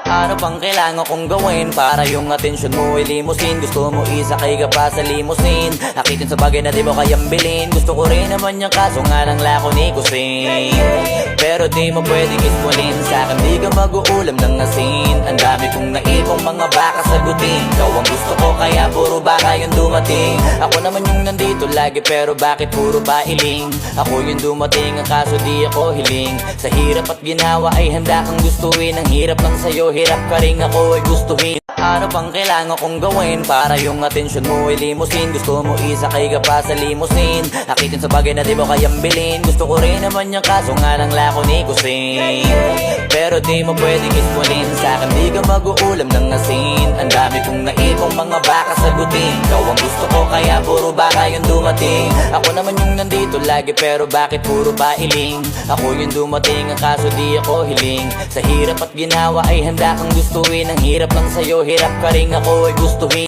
Ano pang kailangan kong gawin para yung atensyon mo ay limusin? Gusto mo isakay ka pa sa limusin, akitin sa bagay na di mo kayang bilhin. Gusto ko rin naman yung kaso nga lang lako ni Kusin. Pero di mo pwedeng ismulin sa akin, di ka mag-uulam ng asin. Ang dami kong naipong mga baka sagutin. Ikaw ang gusto ko kaya puro baka yung dumating. Ako naman yung nandito lagi pero bakit puro bailing? Ako yung dumating ang kaso di ako hiling. Sa hirap at ginawa ay handa kang gustuin. Ang hirap lang sa'yo, hirap ka rin ako ay gustuhin. Ano pang kailangan kong gawin para yung atensyon mo ay limusin? Gusto mo isakay ka pa sa limusin, akitin sa bagay na di mo kayang bilhin. Gusto ko rin naman yung kaso nga lang lako ni Kusin. Pero di mo pwedeng ismulin sa akin, di ka mag-uulam ng asin. Ang dami kong naipong mga baka sagutin. Ikaw ang gusto ko kaya puro baka yung dumating. Ako naman yung nandito lagi pero bakit puro bailing? Ako yung dumating ang kaso di ako hiling. Sa hirap at ginawa ay handa kang gustuin. Ang hirap lang sa'yo, hirap ka rin ako ay gustuhin.